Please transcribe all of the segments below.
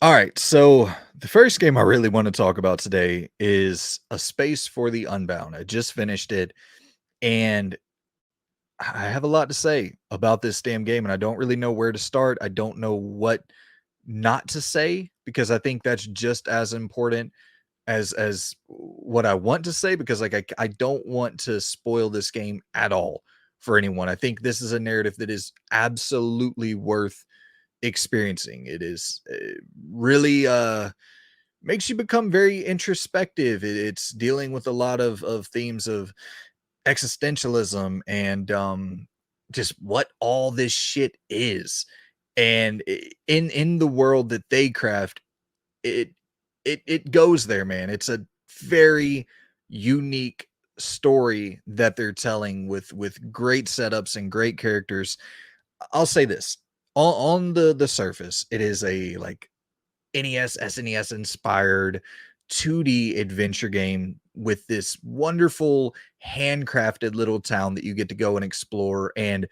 All right, so the first game I really want to talk about today is A Space for the Unbound. I just finished it and I have a lot to say about this damn game and I don't really know where to start. I don't know what not to say because I think that's just as important as what I want to say because I don't want to spoil this game at all for anyone. I think this is a narrative that is absolutely worth experiencing. It is really makes you become very introspective. It's dealing with a lot of themes of existentialism and just what all this shit is. And in the world that they craft, it it goes there, man. It's a very unique story that they're telling with great setups and great characters. I'll say this. On the surface, it is a like NES, SNES inspired 2D adventure game with this wonderful handcrafted little town that you get to go and explore. And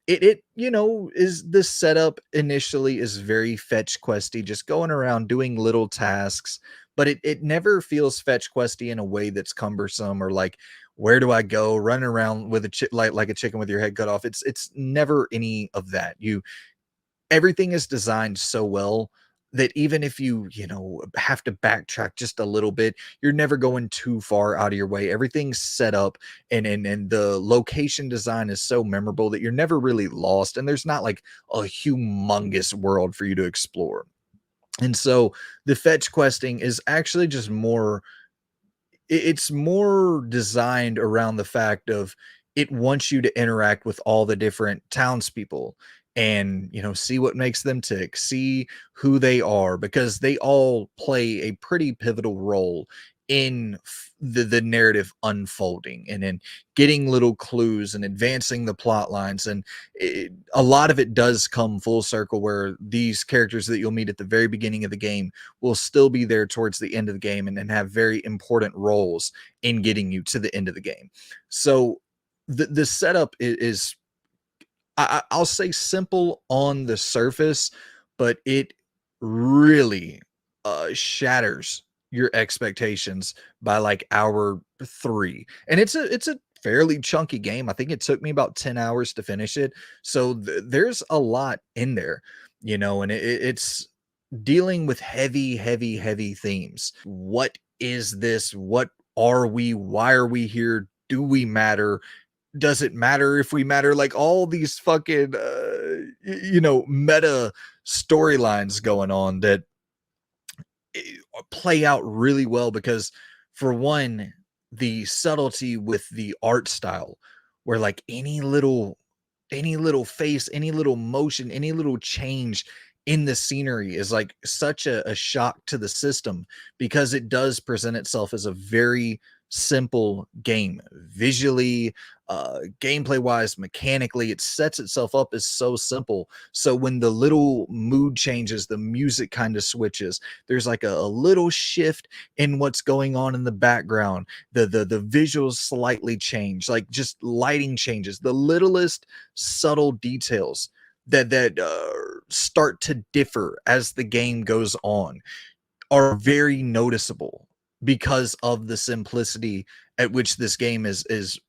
is the setup initially is very fetch questy, just going around doing little tasks, but it never feels fetch questy in a way that's cumbersome or like where do I go running around with a like a chicken with your head cut off. It's never any of that. You Everything is designed so well that even if you have to backtrack just a little bit, you're never going too far out of your way. Everything's set up and the location design is so memorable that you're never really lost. And there's not like a humongous world for you to explore. And so the fetch questing is actually just more it's more designed around the fact of it wants you to interact with all the different townspeople and see what makes them tick, see who they are, because they all play a pretty pivotal role in the narrative unfolding and in getting little clues and advancing the plot lines. And a lot of it does come full circle where these characters that you'll meet at the very beginning of the game will still be there towards the end of the game and have very important roles in getting you to the end of the game. So the setup is I'll say simple on the surface, but it really shatters your expectations by like hour 3. And it's a fairly chunky game. I think it took me about 10 hours to finish it. So there's a lot in there, and it's dealing with heavy, heavy, heavy themes. What is this? What are we? Why are we here? Do we matter? Does it matter if we matter? Like all these fucking, meta storylines going on that play out really well because, for one, the subtlety with the art style, where like any little face, any little motion, any little change in the scenery is like such a shock to the system because it does present itself as a very simple game visually, gameplay wise, mechanically. It sets itself up as so simple, so when the little mood changes, the music kind of switches, there's like a little shift in what's going on in the background, the visuals slightly change, like just lighting changes, the littlest subtle details that start to differ as the game goes on are very noticeable because of the simplicity at which this game is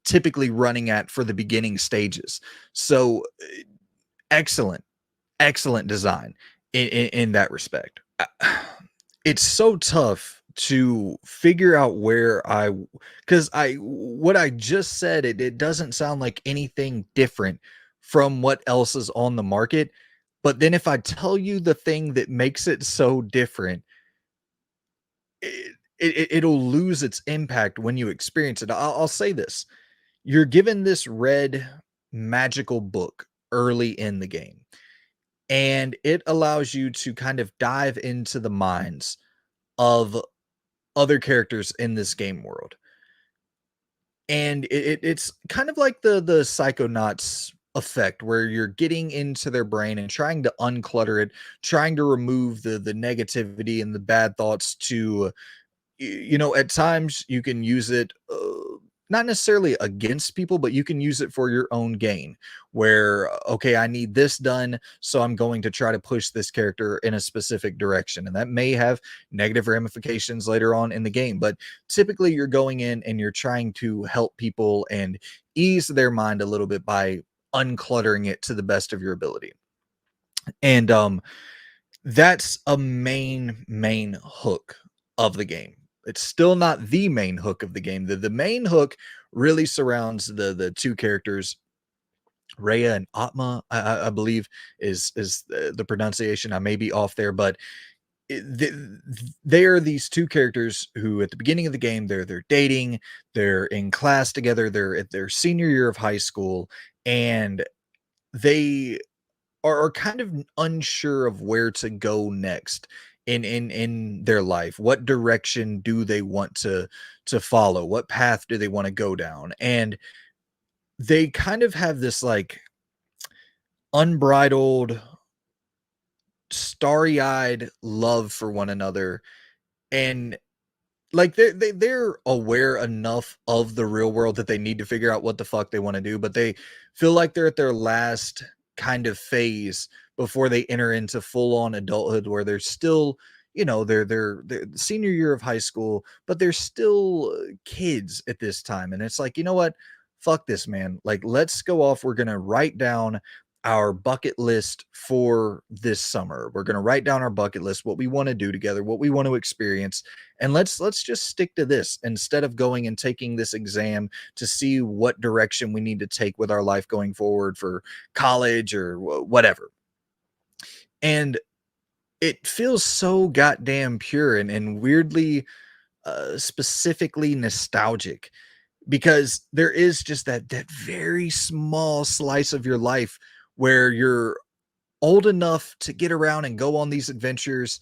typically running at for the beginning stages. So excellent, excellent design in that respect. It's so tough to figure out where because what I just said, it doesn't sound like anything different from what else is on the market. But then if I tell you the thing that makes it so different, it'll lose its impact when you experience it. I'll say this. You're given this red magical book early in the game, and it allows you to kind of dive into the minds of other characters in this game world. And it's kind of like the Psychonauts effect where you're getting into their brain and trying to unclutter it, trying to remove the negativity and the bad thoughts to at times you can use it not necessarily against people, but you can use it for your own gain. Where, okay, I need this done, so I'm going to try to push this character in a specific direction. And that may have negative ramifications later on in the game. But typically, you're going in and you're trying to help people and ease their mind a little bit by uncluttering it to the best of your ability. And that's a main hook of the game. It's still not the main hook of the game. The main hook really surrounds the two characters, Rhea and Atma, I believe is the pronunciation. I may be off there, but they are these two characters who, at the beginning of the game, they're dating, they're in class together, they're at their senior year of high school, and they are kind of unsure of where to go next in their life. What direction do they want to follow? What path do they want to go down? And they kind of have this like unbridled, starry-eyed love for one another. And like they're aware enough of the real world that they need to figure out what the fuck they want to do, but they feel like they're at their last kind of phase before they enter into full on adulthood, where they're still, they're senior year of high school, but they're still kids at this time. And it's like, you know what? Fuck this, man. Like, let's go off. We're gonna write down our bucket list for this summer. We're going to write down our bucket list, what we want to do together, what we want to experience, and let's just stick to this instead of going and taking this exam to see what direction we need to take with our life going forward for college or whatever. And it feels so goddamn pure and weirdly specifically nostalgic, because there is just that very small slice of your life where you're old enough to get around and go on these adventures,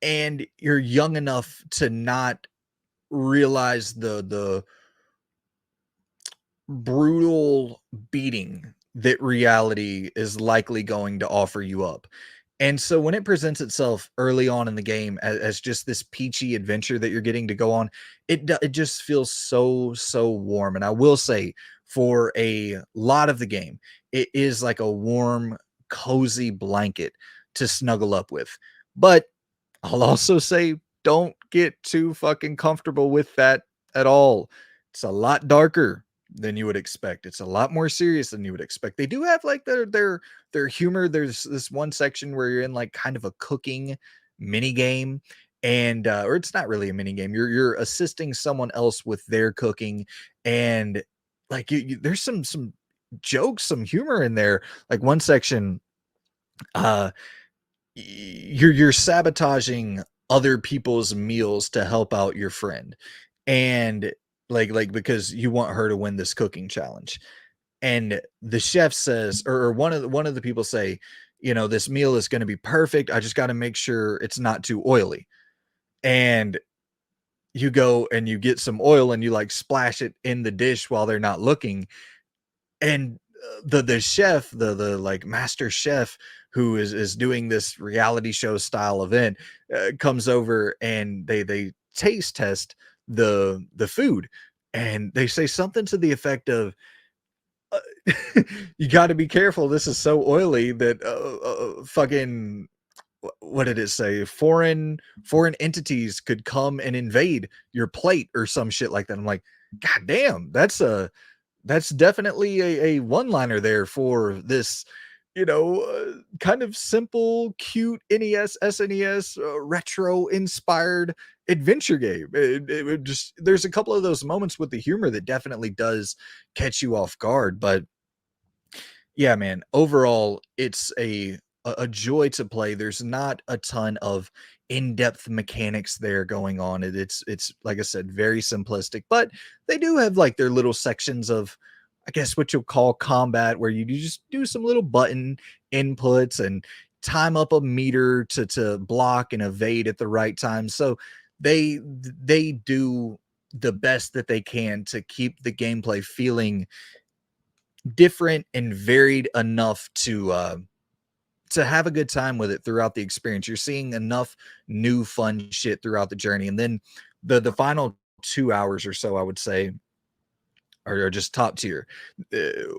and you're young enough to not realize the brutal beating that reality is likely going to offer you up. And so when it presents itself early on in the game as just this peachy adventure that you're getting to go on, it just feels so warm. And I will say, for a lot of the game, it is like a warm, cozy blanket to snuggle up with. But I'll also say, don't get too fucking comfortable with that at all. It's a lot darker than you would expect. It's a lot more serious than you would expect. They do have like their humor. There's this one section where you're in like kind of a cooking mini game, and or it's not really a mini game. You're assisting someone else with their cooking, and like there's some jokes, some humor in there. Like one section, uh you're sabotaging other people's meals to help out your friend, and like because you want her to win this cooking challenge. And the chef says, or one of the people say, this meal is going to be perfect, I just got to make sure it's not too oily. And you go and you get some oil and you like splash it in the dish while they're not looking. And the chef, the like master chef who is doing this reality show style event, comes over, and they taste test the food, and they say something to the effect of, uh, you got to be careful, this is so oily that fucking what did it say, foreign entities could come and invade your plate or some shit like that. I'm like, god damn, that's definitely a one-liner there for this, kind of simple, cute NES, SNES, retro inspired adventure game. It would just, there's a couple of those moments with the humor that definitely does catch you off guard. But yeah, man, overall, it's a joy to play. There's not a ton of in-depth mechanics there going on. It's like I said, very simplistic, but they do have like their little sections of, I guess, what you'll call combat, where you just do some little button inputs and time up a meter to block and evade at the right time. So they do the best that they can to keep the gameplay feeling different and varied enough to have a good time with it throughout the experience. You're seeing enough new fun shit throughout the journey. And then the final 2 hours or so, I would say, or just top tier,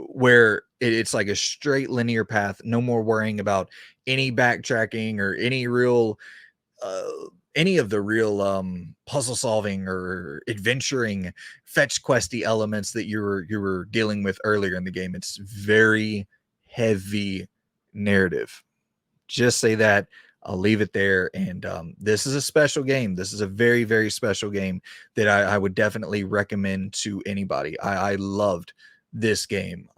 where it's like a straight linear path, no more worrying about any backtracking or uh, any of the real puzzle solving or adventuring fetch questy elements that you were dealing with earlier in the game. It's very heavy narrative. Just say that. I'll leave it there. And this is a special game. This is a very, very special game that I would definitely recommend to anybody. I loved this game.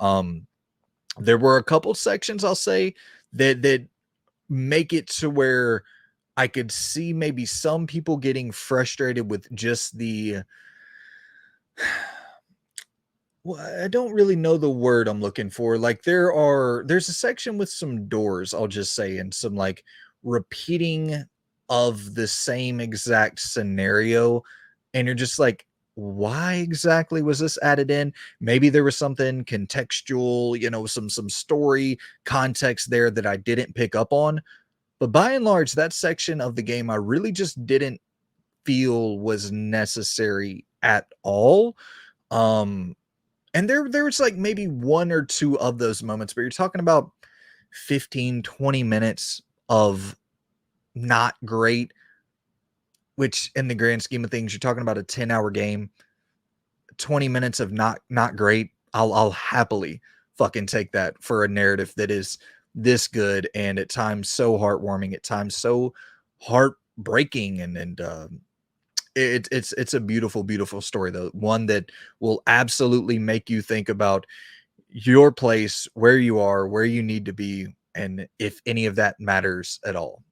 There were a couple sections I'll say that make it to where I could see maybe some people getting frustrated with just the well, I don't really know the word I'm looking for. Like there's a section with some doors, I'll just say, and some like repeating of the same exact scenario. And you're just like, why exactly was this added in? Maybe there was something contextual, some story context there that I didn't pick up on. But by and large, that section of the game I really just didn't feel was necessary at all. Um, and there was like maybe one or two of those moments, but you're talking about 15, 20 minutes of not great, which in the grand scheme of things, you're talking about a 10-hour game, 20 minutes of not great. I'll happily fucking take that for a narrative that is this good and at times so heartwarming, at times so heartbreaking, and it's a beautiful, beautiful story, though. One that will absolutely make you think about your place, where you are, where you need to be, and if any of that matters at all.